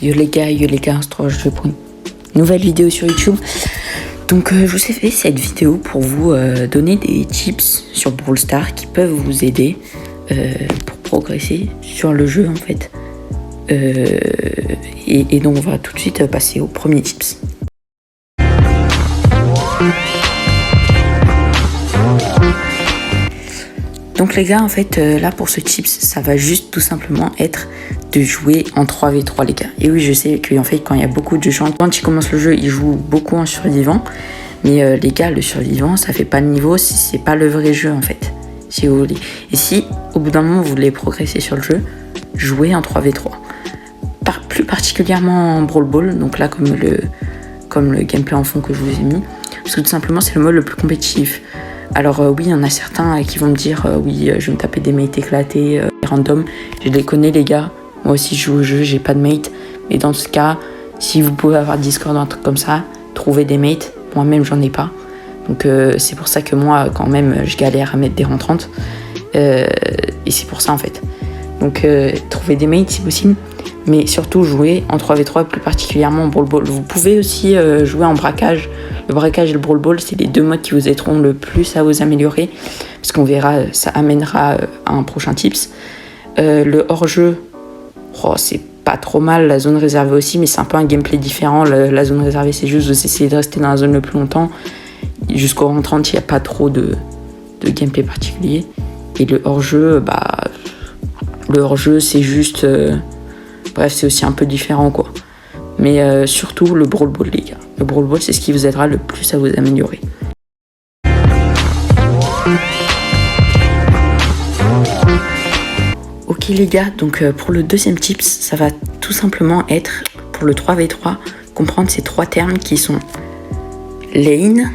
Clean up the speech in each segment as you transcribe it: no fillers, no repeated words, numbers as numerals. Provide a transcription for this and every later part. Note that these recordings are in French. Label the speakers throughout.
Speaker 1: Yo les gars, on se retrouve aujourd'hui pour une nouvelle vidéo sur YouTube. Donc je vous ai fait cette vidéo pour vous donner des tips sur Brawl Stars qui peuvent vous aider pour progresser sur le jeu en fait. Et donc on va tout de suite passer au premier tips. Donc les gars, en fait, là pour ce tips, ça va juste tout simplement être de jouer en 3v3 les gars. Et oui, je sais qu'en fait, quand il y a beaucoup de gens, quand ils commencent le jeu, ils jouent beaucoup en survivant. Mais les gars, le survivant, ça fait pas de niveau si c'est pas le vrai jeu en fait. Si vous voulez. Et si au bout d'un moment vous voulez progresser sur le jeu, jouez en 3v3. Plus particulièrement en Brawl Ball, donc là comme le gameplay en fond que je vous ai mis. Parce que tout simplement c'est le mode le plus compétitif. Alors oui, il y en a certains qui vont me dire oui, je vais me taper des mates éclatés, random. Je les connais les gars. Moi aussi je joue au jeu, j'ai pas de mate. Mais dans ce cas, si vous pouvez avoir Discord ou un truc comme ça, trouvez des mates. Moi-même j'en ai pas. Donc c'est pour ça que moi quand même je galère à mettre des rangs 30. Et c'est pour ça en fait. Donc trouvez des mates si possible. Mais surtout jouer en 3v3, plus particulièrement en Brawl Ball. Vous pouvez aussi jouer en braquage. Le braquage et le Brawl Ball, c'est les deux modes qui vous aideront le plus à vous améliorer. Parce qu'on verra, ça amènera à un prochain tips. Le hors-jeu, c'est pas trop mal. La zone réservée aussi, mais c'est un peu un gameplay différent. La zone réservée, c'est juste d'essayer de rester dans la zone le plus longtemps. Jusqu'au rang 30, il n'y a pas trop de gameplay particulier. Et le hors-jeu, c'est juste... bref, c'est aussi un peu différent, quoi. Mais surtout, le Brawl Ball, les gars. Le Brawl Ball, c'est ce qui vous aidera le plus à vous améliorer. Ok, les gars, donc pour le deuxième tips, ça va tout simplement être, pour le 3v3, comprendre ces trois termes qui sont lane,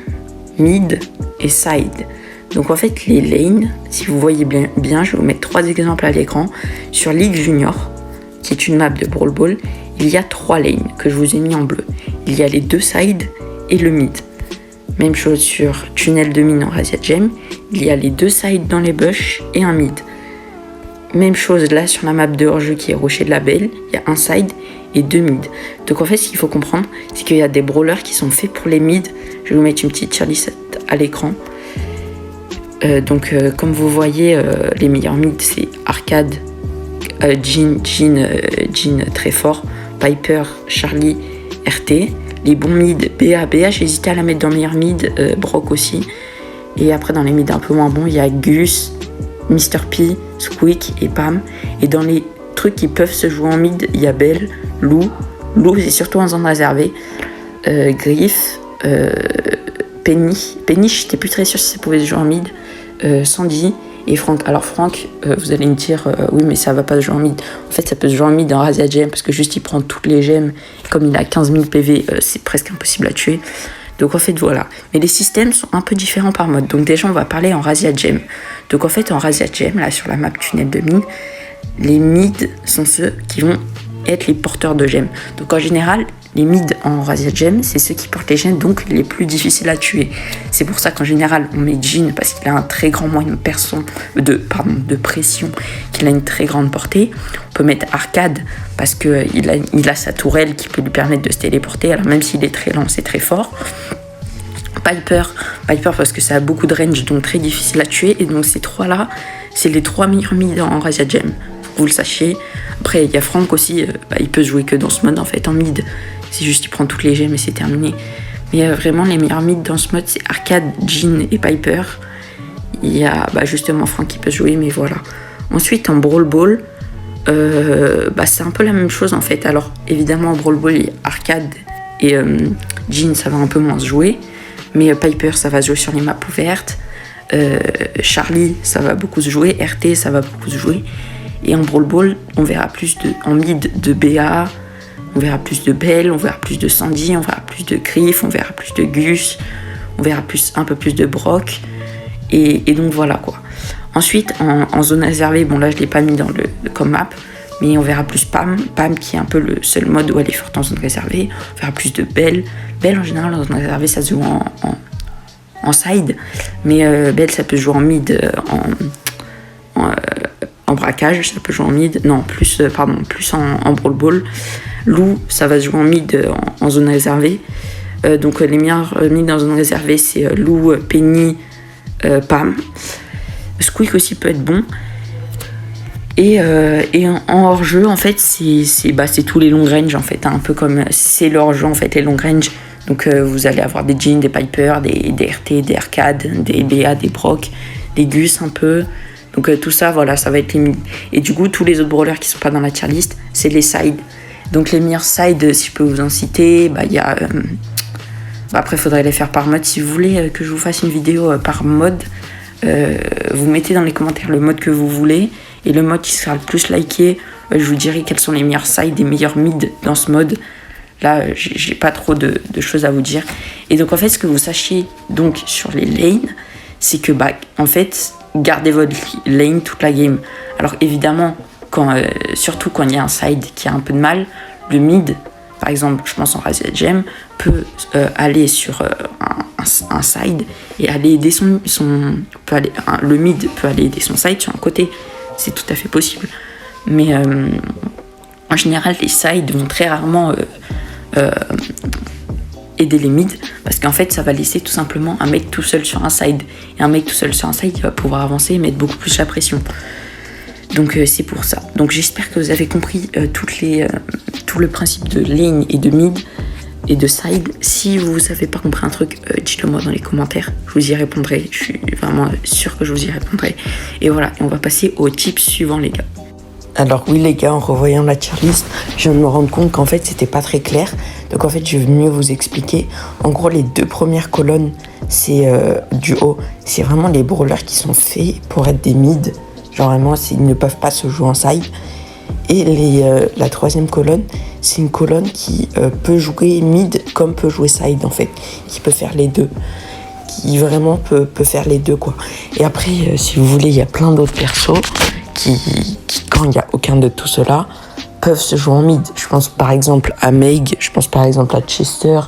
Speaker 1: mid et side. Donc en fait, les lanes, si vous voyez bien, je vais vous mettre trois exemples à l'écran. Sur League Junior, qui est une map de Brawl Ball, il y a trois lanes que je vous ai mis en bleu. Il y a les deux sides et le mid. Même chose sur Tunnel de mine en Razia Gem, il y a les deux sides dans les bush et un mid. Même chose là sur la map de hors-jeu qui est Rocher de la Belle, il y a un side et deux mid. Donc en fait, ce qu'il faut comprendre, c'est qu'il y a des brawlers qui sont faits pour les mid. Je vais vous mettre une petite tier list à l'écran. Donc comme vous voyez, les meilleurs mid c'est Arcade, Jhin très fort, Piper, Charlie, RT. Les bons mid, BA, j'ai hésité à la mettre dans meilleur mid, Brock aussi. Et après dans les mid un peu moins bons, il y a Gus, Mr P, Squeak et Pam. Et dans les trucs qui peuvent se jouer en mid, il y a Belle, Lou c'est surtout en zone réservée, Griff, Penny, j'étais plus très sûr si ça pouvait se jouer en mid, Sandy et Franck. Alors Franck, vous allez me dire oui mais ça va pas se jouer en mid. En fait ça peut se jouer en mid en Razia Gem parce que juste il prend toutes les gemmes. Comme il a 15 000 PV, c'est presque impossible à tuer. Donc en fait voilà. Mais les systèmes sont un peu différents par mode. Donc déjà on va parler en Razia Gem. Donc en fait en Razia Gem, là sur la map Tunnel de mine, les mid sont ceux qui vont être les porteurs de gemmes. Donc en général, les mid en Razia Gem, c'est ceux qui portent les gemmes, donc les plus difficiles à tuer. C'est pour ça qu'en général, on met Jhin parce qu'il a un très grand moyen de pression, qu'il a une très grande portée. On peut mettre Arcade parce qu'il a sa tourelle qui peut lui permettre de se téléporter. Alors même s'il est très lent, c'est très fort. Piper parce que ça a beaucoup de range, donc très difficile à tuer. Et donc ces trois-là, c'est les trois meilleurs mid en Razia Gem. Vous le sachiez. Après, il y a Franck aussi, il peut jouer que dans ce mode en fait, en mid. C'est juste qu'il prend toutes les gemmes et c'est terminé. Mais vraiment, les meilleurs mid dans ce mode, c'est Arcade, Jhin et Piper. Il y a justement Franck qui peut jouer, mais voilà. Ensuite, en Brawl Ball, c'est un peu la même chose en fait. Alors, évidemment, en Brawl Ball, il y a Arcade et Jhin, ça va un peu moins se jouer. Mais Piper, ça va se jouer sur les maps ouvertes. Charlie, ça va beaucoup se jouer. RT, ça va beaucoup se jouer. Et en Brawl Ball, on verra plus en mid de BA, on verra plus de Belle, on verra plus de Sandy, on verra plus de Griff, on verra plus de Gus, on verra un peu plus de Brock. Et donc voilà quoi. Ensuite, en zone réservée, bon là je ne l'ai pas mis comme map, mais on verra plus Pam qui est un peu le seul mode où elle est forte en zone réservée. On verra plus de Belle. Belle en général en zone réservée, ça se joue en side, mais Belle ça peut jouer en mid, en braquage, ça peut jouer en mid, non, plus en Brawl Ball. Lou, ça va se jouer en mid en zone réservée. Donc les meilleurs mid en zone réservée, c'est Lou, Penny, Pam. Squeak aussi peut être bon. Et en hors-jeu, en fait, c'est tous les long range, en fait, hein, un peu comme c'est le hors-jeu, en fait, les long range. Donc vous allez avoir des Jhin, des Piper, des RT, des Arcade, des BA, des Brock, des Gus un peu. Donc tout ça, voilà, ça va être les mid. Et du coup, tous les autres brawlers qui sont pas dans la tier list, c'est les sides. Donc les meilleurs sides, si je peux vous en citer, il y a... après, il faudrait les faire par mode. Si vous voulez que je vous fasse une vidéo par mode, vous mettez dans les commentaires le mode que vous voulez. Et le mode qui sera le plus liké, je vous dirai quels sont les meilleurs sides et meilleurs mid dans ce mode. Là, j'ai pas trop de choses à vous dire. Et donc, en fait, ce que vous sachiez donc sur les lanes, c'est que, en fait, gardez votre lane toute la game. Alors, évidemment, surtout quand il y a un side qui a un peu de mal, le mid, par exemple, je pense en Razed Gem, peut aller sur un side et aller aider le mid peut aller aider son side sur un côté. C'est tout à fait possible. Mais en général, les sides vont très rarement aider les mids parce qu'en fait, ça va laisser tout simplement un mec tout seul sur un side. Et un mec tout seul sur un side, il va pouvoir avancer et mettre beaucoup plus la pression. Donc c'est pour ça. Donc j'espère que vous avez compris tout le principe de lane et de mid et de side. Si vous n'avez pas compris un truc, dites-le moi dans les commentaires. Je vous y répondrai. Je suis vraiment sûr que je vous y répondrai. Et voilà, et on va passer au tips suivant, les gars. Alors oui, les gars, en revoyant la tier list, je viens de me rendre compte qu'en fait, c'était pas très clair. Donc en fait, je vais mieux vous expliquer. En gros, les deux premières colonnes, c'est du haut. C'est vraiment les brawlers qui sont faits pour être des mid. Genre vraiment, ils ne peuvent pas se jouer en side. Et la troisième colonne, c'est une colonne qui peut jouer mid comme peut jouer side en fait, qui peut faire les deux, qui vraiment peut faire les deux quoi. Et après, si vous voulez, il y a plein d'autres persos qui quand il n'y a aucun de tout cela, peuvent se jouer en mid. Je pense par exemple à Meg, je pense par exemple à Chester,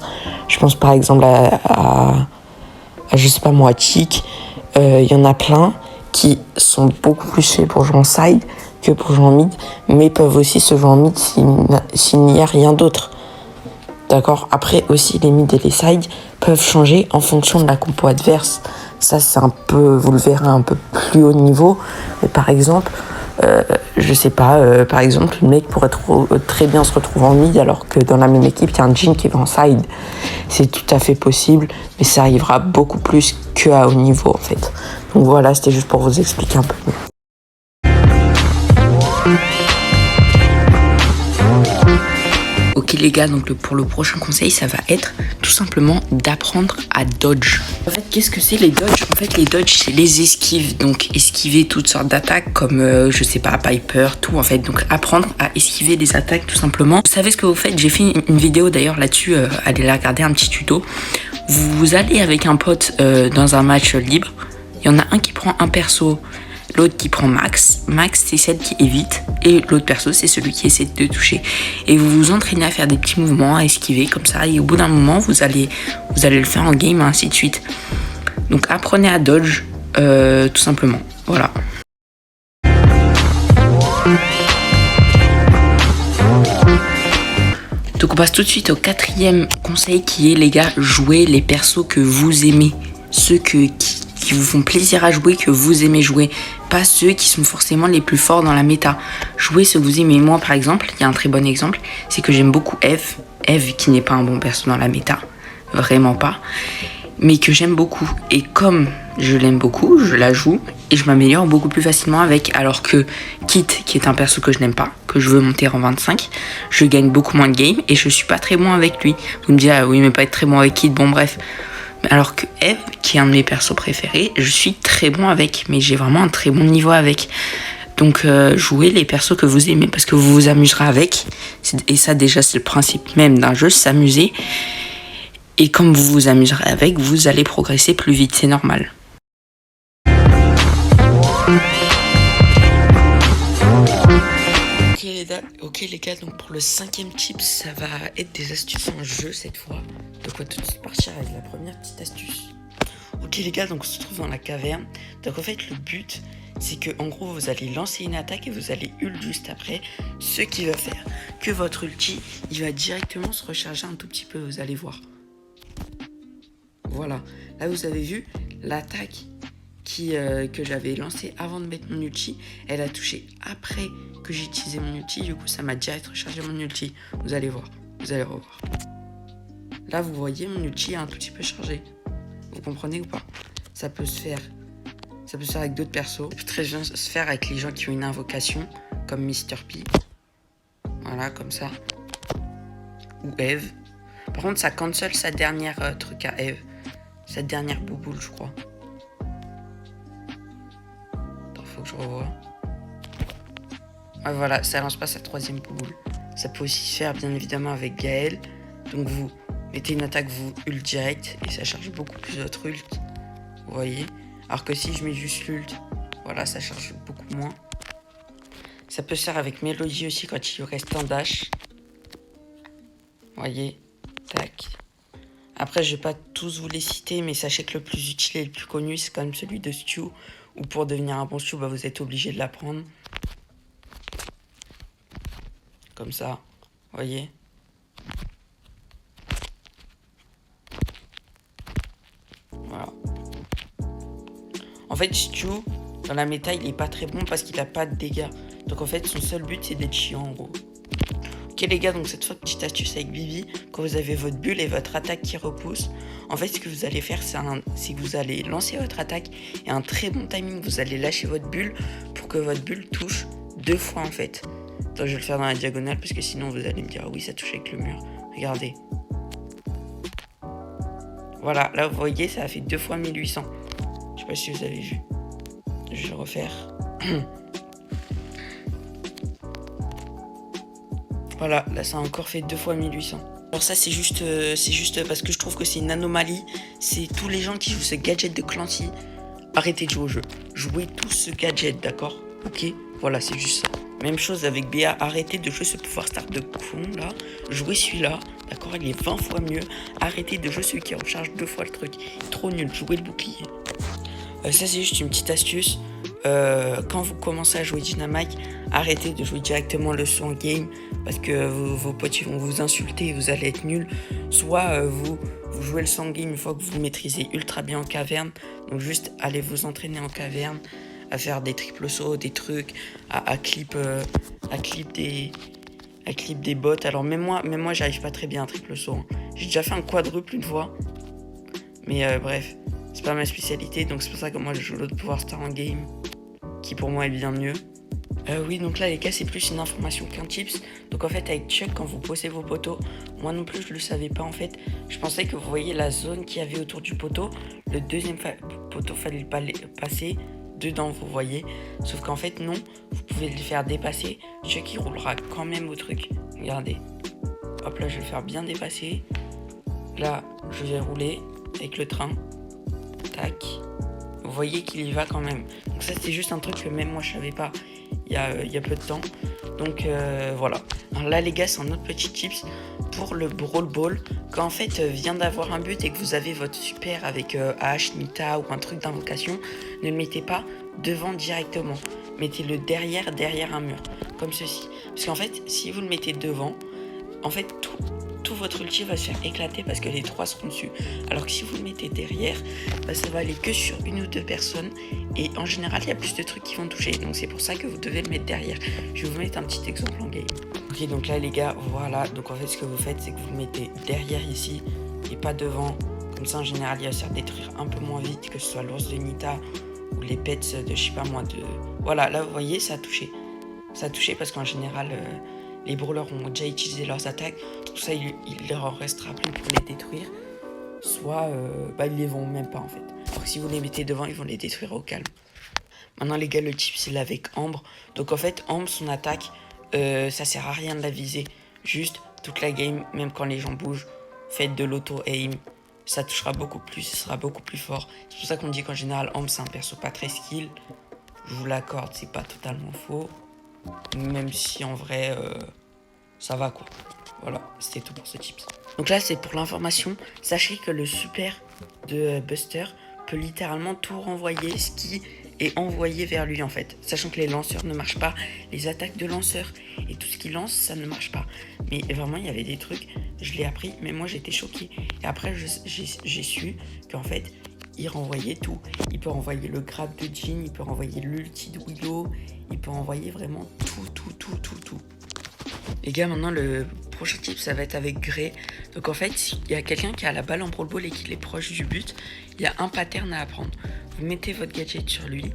Speaker 1: je pense par exemple à je sais pas moi, à Chick. Il y en a plein qui sont beaucoup plus faits pour jouer en side que pour jouer en mid, mais peuvent aussi se jouer en mid s'il n'y a rien d'autre. D'accord. Après aussi, les mid et les sides peuvent changer en fonction de la compo adverse. Ça, c'est un peu, vous le verrez un peu plus haut niveau. Mais par exemple, je sais pas, par exemple, le mec pourrait très bien se retrouver en mid alors que dans la même équipe, il y a un Jhin qui va en side. C'est tout à fait possible, mais ça arrivera beaucoup plus qu'à haut niveau en fait. Donc voilà, c'était juste pour vous expliquer un peu mieux. Ok les gars, donc pour le prochain conseil, ça va être tout simplement d'apprendre à dodge. En fait, qu'est-ce que c'est les dodge? En fait, les dodge, c'est les esquives. Donc, esquiver toutes sortes d'attaques comme, je sais pas, Piper, tout en fait. Donc, apprendre à esquiver des attaques tout simplement. Vous savez ce que vous faites? J'ai fait une vidéo d'ailleurs là-dessus, allez la regarder, un petit tuto. Vous allez avec un pote dans un match libre. Il y en a un qui prend un perso, l'autre qui prend Max. Max, c'est celle qui évite. Et l'autre perso, c'est celui qui essaie de toucher. Et vous vous entraînez à faire des petits mouvements, à esquiver comme ça. Et au bout d'un moment, vous allez le faire en game, ainsi de suite. Donc apprenez à dodge, tout simplement. Voilà. Donc on passe tout de suite au quatrième conseil qui est, les gars, jouez les persos que vous aimez. Ceux qui vous font plaisir à jouer, que vous aimez jouer, pas ceux qui sont forcément les plus forts dans la méta. Jouez ceux que vous aimez. Moi par exemple, il y a un très bon exemple, c'est que j'aime beaucoup Eve qui n'est pas un bon perso dans la méta, vraiment pas, mais que j'aime beaucoup. Et comme je l'aime beaucoup, je la joue et je m'améliore beaucoup plus facilement avec. Alors que Kit, qui est un perso que je n'aime pas, que je veux monter en 25, je gagne beaucoup moins de game et je suis pas très bon avec lui. Vous me direz, ah oui mais pas être très bon avec Kit, bon bref. Alors que Eve, qui est un de mes persos préférés, je suis très bon avec, mais j'ai vraiment un très bon niveau avec. Donc jouez les persos que vous aimez parce que vous vous amuserez avec. Et ça déjà c'est le principe même d'un jeu, s'amuser. Et comme vous vous amuserez avec, vous allez progresser plus vite, c'est normal. Ok les gars, donc pour le 5e tip, ça va être des astuces en jeu cette fois. Donc on va tout de suite partir avec la première petite astuce. Ok les gars, donc on se trouve dans la caverne. Donc en fait le but, c'est que en gros vous allez lancer une attaque et vous allez ult juste après, ce qui va faire que votre ulti il va directement se recharger un tout petit peu, vous allez voir. Voilà, là vous avez vu l'attaque que j'avais lancée avant de mettre mon ulti, elle a touché après que j'ai utilisé mon ulti, du coup ça m'a direct rechargé mon ulti, vous allez voir, vous allez revoir. Là vous voyez mon ulti est un tout petit peu chargé, vous comprenez ou pas? Ça peut se faire avec d'autres persos, ça peut très bien se faire avec les gens qui ont une invocation, comme Mr. P, voilà comme ça, ou Eve. Par contre ça cancel sa dernière truc à Eve, sa dernière bouboule je crois. Attends, faut que je revoie. Ah, voilà, ça lance pas sa troisième bouboule. Ça peut aussi se faire bien évidemment avec Gaël. Donc vous mettez une attaque, vous ult direct et ça charge beaucoup plus votre ult. Vous voyez. Alors que si je mets juste l'ult, voilà, ça charge beaucoup moins. Ça peut se faire avec Mélodie aussi quand il reste un dash. Vous voyez. Tac. Après, je vais pas tous vous les citer, mais sachez que le plus utile et le plus connu, c'est quand même celui de Stu. Ou pour devenir un bon Stu, bah, vous êtes obligé de l'apprendre. Comme ça, vous voyez. Voilà. En fait, Stu, dans la méta, il est pas très bon parce qu'il a pas de dégâts. Donc en fait, son seul but, c'est d'être chiant en gros. Ok les gars, donc cette fois, petite astuce avec Bibi, quand vous avez votre bulle et votre attaque qui repousse, en fait, ce que vous allez faire, c'est que vous allez lancer votre attaque et un très bon timing, vous allez lâcher votre bulle pour que votre bulle touche 2 fois en fait. Attends, je vais le faire dans la diagonale parce que sinon vous allez me dire oui, ça touche avec le mur. Regardez. Voilà, là vous voyez, ça a fait 2 fois 1800. Je sais pas si vous avez vu. Je vais le refaire. Voilà, là ça a encore fait 2 fois 1800. Alors ça c'est juste parce que je trouve que c'est une anomalie. C'est tous les gens qui jouent ce gadget de Clancy. Arrêtez de jouer au jeu. Jouez tous ce gadget, d'accord? Ok? Voilà, c'est juste ça. Même chose avec BA, arrêtez de jouer ce pouvoir start de con là. Jouez celui-là, d'accord? Il est 20 fois mieux. Arrêtez de jouer celui qui recharge 2 fois le truc. Trop nul, jouez le bouclier. Ça c'est juste une petite astuce. Quand vous commencez à jouer Dynamite, arrêtez de jouer directement le son game parce que vos potes vont vous insulter et vous allez être nul. Soit vous jouez le son game une fois que vous maîtrisez ultra bien en caverne. Donc juste allez vous entraîner en caverne, à faire des triple sauts, des trucs, à clip des bots. Alors même moi j'arrive pas très bien à triple saut. Hein. J'ai déjà fait un quadruple une fois. Mais bref, c'est pas ma spécialité, donc c'est pour ça que moi je joue l'autre pouvoir star en game, qui pour moi est bien mieux. Oui, donc là les gars, c'est plus une information qu'un tips. Donc en fait avec Chuck, quand vous posez vos poteaux, moi non plus je le savais pas en fait. Je pensais que vous voyez la zone qu'il y avait autour du poteau, le deuxième poteau fallait pas passer dedans, vous voyez. Sauf qu'en fait non, vous pouvez le faire dépasser. Chuck il roulera quand même au truc. Regardez. Hop là, je vais le faire bien dépasser. Là, je vais rouler avec le train. Tac. Vous voyez qu'il y va quand même. Donc ça c'est juste un truc que même moi je savais pas il y a peu de temps. Donc voilà. Alors là les gars, c'est un autre petit tips pour le Brawl Ball. Quand en fait vient d'avoir un but et que vous avez votre super avec H, Nita ou un truc d'invocation, ne le mettez pas devant directement. Mettez-le derrière un mur. Comme ceci. Parce qu'en fait, si vous le mettez devant, en fait tout votre ulti va se faire éclater parce que les 3 seront dessus. Alors que si vous le mettez derrière, bah, ça va aller que sur 1 ou 2 personnes. Et en général, il y a plus de trucs qui vont toucher. Donc c'est pour ça que vous devez le mettre derrière. Je vais vous mettre un petit exemple en game. Ok, donc là les gars, voilà. Donc en fait, ce que vous faites, c'est que vous le mettez derrière ici et pas devant. Comme ça, en général, il va se faire détruire un peu moins vite, que ce soit l'ours de Nita ou les pets de, je sais pas moi, de... Voilà, là vous voyez, ça a touché. Ça a touché parce qu'en général... les brawlers ont déjà utilisé leurs attaques, tout ça il leur en restera plus pour les détruire. Soit ils les vont même pas en fait. Alors que si vous les mettez devant, ils vont les détruire au calme. Maintenant les gars, le tip c'est là avec Ambre. Donc en fait Ambre, son attaque, ça sert à rien de la viser. Juste toute la game, même quand les gens bougent, faites de l'auto-aim. Ça touchera beaucoup plus, ce sera beaucoup plus fort. C'est pour ça qu'on dit qu'en général Ambre c'est un perso pas très skill. Je vous l'accorde, c'est pas totalement faux. Même si en vrai ça va quoi. Voilà, c'était tout pour ce tips. Donc là c'est pour l'information. Sachez que le super de Buster peut littéralement tout renvoyer, ce qui et envoyer vers lui en fait. Sachant que les lanceurs ne marchent pas, les attaques de lanceurs et tout ce qui lance, ça ne marche pas. Mais vraiment, il y avait des trucs, je l'ai appris, mais moi j'étais choqué. Et après, j'ai su qu'en fait, il renvoyait tout. Il peut renvoyer le grab de Jhin, il peut renvoyer l'ulti de Willow, il peut renvoyer vraiment tout. Les gars, maintenant le prochain tip, ça va être avec Grey. Donc en fait, il y a quelqu'un qui a la balle en Brawl Ball et qu'il est proche du but, il y a un pattern à apprendre. Vous mettez votre gadget sur lui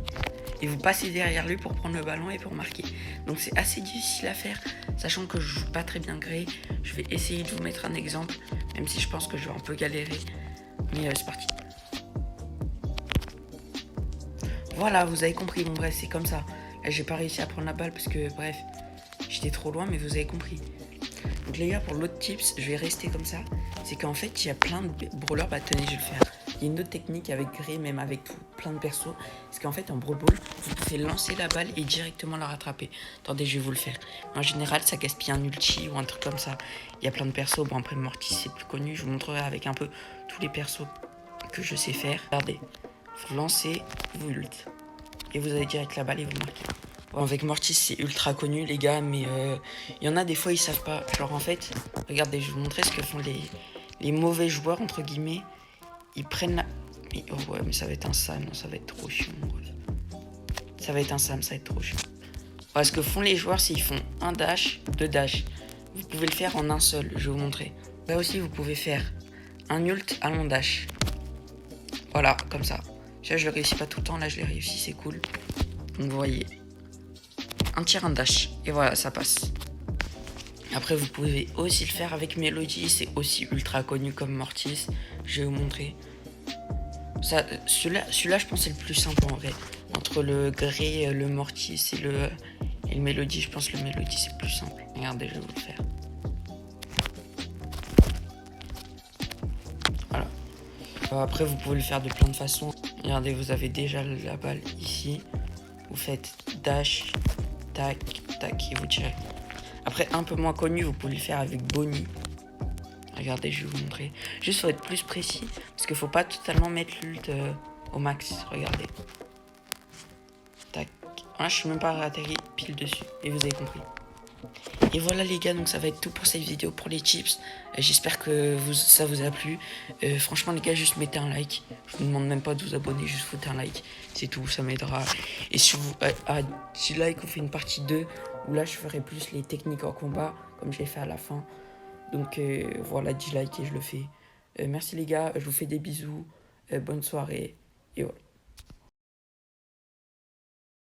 Speaker 1: et vous passez derrière lui pour prendre le ballon et pour marquer. Donc c'est assez difficile à faire, sachant que je joue pas très bien Grey. Je vais essayer de vous mettre un exemple, même si je pense que je vais un peu galérer. Mais c'est parti. Voilà, vous avez compris. Bon bref, c'est comme ça. Là, j'ai pas réussi à prendre la balle parce que bref, j'étais trop loin, mais vous avez compris. Donc les gars, pour l'autre tips, je vais rester comme ça. C'est qu'en fait, il y a plein de brawlers. Bah tenez, je vais le faire. Il y a une autre technique avec Grey, même avec plein de persos. C'est qu'en fait, en Brawl Ball, vous pouvez lancer la balle et directement la rattraper. Attendez, je vais vous le faire. En général, ça gaspille un ulti ou un truc comme ça. Il y a plein de persos. Bon, après, Mortis, c'est plus connu. Je vous montrerai avec un peu tous les persos que je sais faire. Regardez, vous lancez, vous ult. Et vous avez direct la balle et vous marquez. Bon, avec Mortis, c'est ultra connu, les gars, mais il y en a des fois, ils savent pas. Genre, en fait, regardez, je vais vous montrer ce que font les mauvais joueurs, entre guillemets. Ils prennent la... Mais, oh ouais, mais ça va être un Sam, ça va être trop chiant. Ça va être un Sam, ça va être trop chiant. Alors, ce que font les joueurs, c'est qu'ils font un dash, deux dash. Vous pouvez le faire en un seul, je vais vous montrer. Là aussi, vous pouvez faire un ult à long dash. Voilà, comme ça. Là, je le réussis pas tout le temps, là, je l'ai réussi, c'est cool. Donc, vous voyez. Un tir, un dash. Et voilà, ça passe. Après, vous pouvez aussi le faire avec Melody. C'est aussi ultra connu comme Mortis. Je vais vous montrer. Celui-là, je pense, c'est le plus simple en vrai. Entre le Grey, le Mortis et le Melody, je pense que le Melody, c'est plus simple. Regardez, je vais vous le faire. Voilà. Après, vous pouvez le faire de plein de façons. Regardez, vous avez déjà la balle ici. Vous faites dash, tac, tac, et vous tirez. Après, un peu moins connu, vous pouvez le faire avec Bonnie. Regardez, je vais vous montrer. Juste, faut être plus précis, parce qu'il faut pas totalement mettre l'ult au max. Regardez. Tac. Voilà, je suis même pas atterri pile dessus, et vous avez compris. Et voilà les gars, donc ça va être tout pour cette vidéo, pour les tips. J'espère que ça vous a plu. Franchement les gars, juste mettez un like. Je vous demande même pas de vous abonner, juste foutez un like. C'est tout, ça m'aidera. Et si vous à 10 likes, on fait une partie 2 où là je ferai plus les techniques en combat, comme je l'ai fait à la fin. Donc voilà, 10 likes et je le fais. Merci les gars, je vous fais des bisous. Bonne soirée. Et voilà.